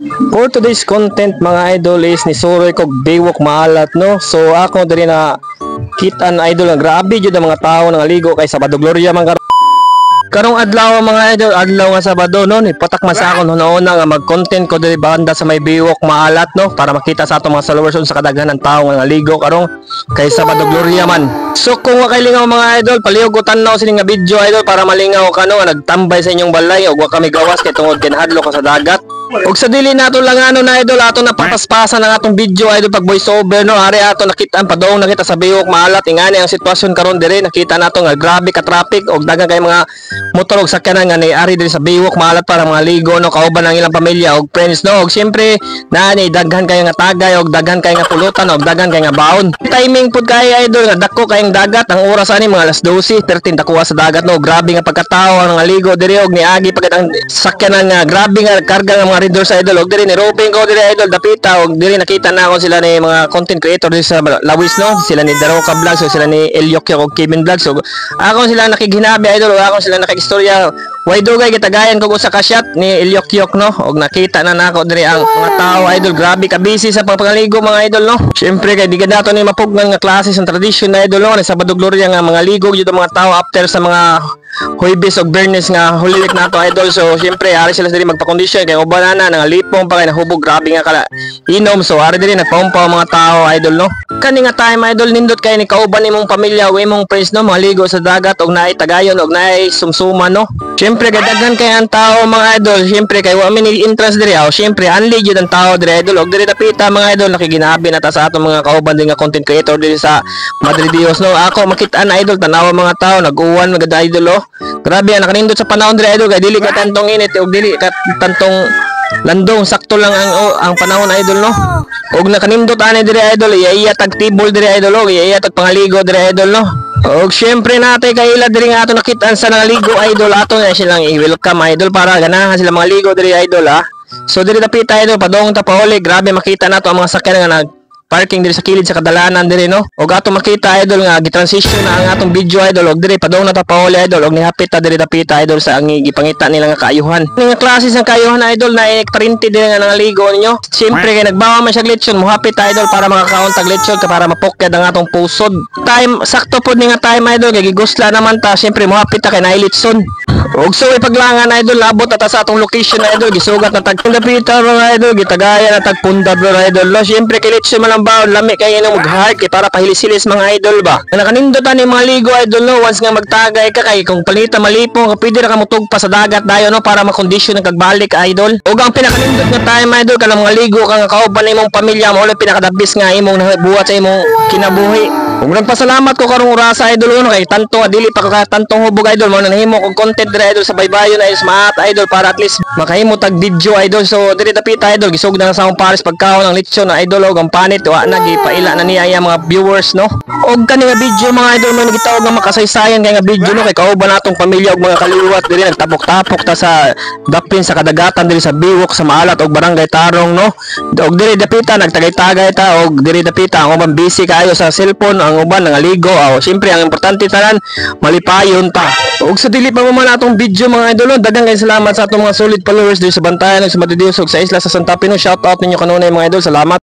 For today's content mga idol is ni Suroy kog biwok maalat no. So ako diri na kitaan idol, grabe jud ang mga tao nga ligo kay Sabado Gloria man karong adlaw mga idol, adlaw nga Sabado no, ipatak man sa akon una nga mag-content ko diri banda sa may biwok maalat no, para makita sa atong mga followers sa kadaghanan tao nga ligo karong kay Sabado Gloria man. So kung wa kay lingaw mga idol, palihog ko tanaw sini nga video idol para malingaw ka no, nagtambay sa inyong balay ug wa kami gawas kay tungod kinahadlo ka sa dagat. Ug sa dili nato lang na idol ato napapaspasan ang atong video idol pag voice over no, ari ato nakita padong nakita sa biwok maalat ingani ang sitwasyon karon diri, nakita nato nga grabe ka traffic ug daghang kay mga motor ug sakyanan nga niari diri sa biwok maalat para mga ligo no, kauban ang ilang pamilya ug friends no, ug syempre naani daghan kay nga tagay ug daghan kay nga pulutan ug daghan kay nga baon. Timing pud kay idol nga dako kayong dagat, ang oras ani mga alas 12, 13 dakuha sa dagat no, grabe nga pagkatao ang nga ligo diri ug niagi pagkat ang sakyanan nga grabe nga karga nga mga riders sa idol ug diri ni roping ko diri idol dapita ug diri nakita na ako sila ni mga content creator diri sa Lawis no, sila ni Daroka Vlogs ug sila ni Elyokyo ug Kevin Vlogs ug ako sila nakiginabi idol ug ako sila nakikistorya way dugay gitagayan ko sa kasyat ni Elyokyo no, ug nakita na nako diri ang mga tao idol, grabe ka busy sa pagpangaligo mga idol no. Syempre kay di ka dato ni mapugnan nga klase sa tradisyon na idol no, ni Sabado Gloria nga mga ligo jud ang mga tao after sa mga Huwebes o Bernes nga hulilik nato idol. So syempre ari sila diri magpa-condition kay uban na nga lipong pa kay nahubog grabe nga kala inom. So ari diri nagpaumpaw mga tao idol no. Kani nga time idol nindot kay ni kauban imong pamilya o imong friends no, maligo sa dagat og naay tagayon og naay sumsuman no. Syempre kay daghan kay ang tao mga idol, syempre kay wa mi entrance diri aw syempre unli jud ang tao diri idol og diri tapita mga idol nakiginabi na ta sa atong mga kauban din nga content creator diri sa Madrid Dios no. Ako makita na idol tanawa mga tao nag-uwan magad idol oh. Grabe nakanindot sa panahon diri idol kay dili ka tantong init ug dili ka tantong landong, sakto lang ang panahon idol no. Og nakanindot ani diri idol, iya tag tibol diri idol og iya tag pangaligo diri idol no. Og syempre natay kay ila diri nga ato nakitaan sa naligo idol, ato na silang i-welcome idol para ganahan sila mga ligo diri idol ha. So diri tapita idol padong ta pauli, grabe makita nato ang mga sakyanan nga parking diri sa kilid sa kadalanan diri no. Og ato makita idol nga gitransition na ang atong video idol og diri padong na ta pauli idol og nihapit ta diri tapita idol sa ang gipangita nila nga kaayuhan. Nga klase sa kaayuhan idol na 30 diri nga nangaligo ninyo. Siyempre kay nagbawa man siya glitson, muhapit ta idol para makakaon tag glitson ka para mapokyad ang atong pusod. Time sakto pod ni nga time idol kay gigusla naman ta, siyempre muhapit ta kay nailitson. Og so paglangan idol labot ta sa atong location idol, gisugat na tag dapita mga idol, gitagaya na tag pundad idol. Siyempre kay litson man baon lami kay ino mag-heart kay para pahilisilis mga idol ba. Nakanindotan ni mga ligo idol no, once nga magtagay ka kay kung palita malipong ka pwede ra ka mutug pa sa dagat dayon no para makondisyon ng kagbalik idol. Ug ang pinakanindot nga time idol kanang mga ligo ka nga kauban imong pamilya mo ulit pinakadabis nga imong buhat sa imong kinabuhi. Ug nagpasalamat ko karong orasa idol no kay tanto nga dili pa ka tantong hubog idol mo nahimo og content diri idol sa baybayon na smart idol para at least makahimo tag video idol. So diri tapita idol gisug na sa akong pares pagkaon ang litson na idol og ang panit wa na gipaila na niya ang mga viewers no. Og kani nga video mga idol mo nagitawag nga makasaysayan kay nga video no kay kauban natong pamilya og mga kaliwat diri nagtapok-tapok ta sa dapin sa kadagatan diri sa biwok sa maalat og barangay Tarong no. Og diri dapita nagtagay-tagay ta og diri dapita ang uban busy kaayo sa cellphone, ang uban nangaligo. Syempre ang importante tanan malipayon ta. Og sa dili pa mo man atong video mga idol no, daghang kay salamat sa atong mga solid followers diri sa Bantayan ug sa Madrid Dios ug sa isla sa Santa Pino. Shout out ninyo kanunay mga idol, salamat.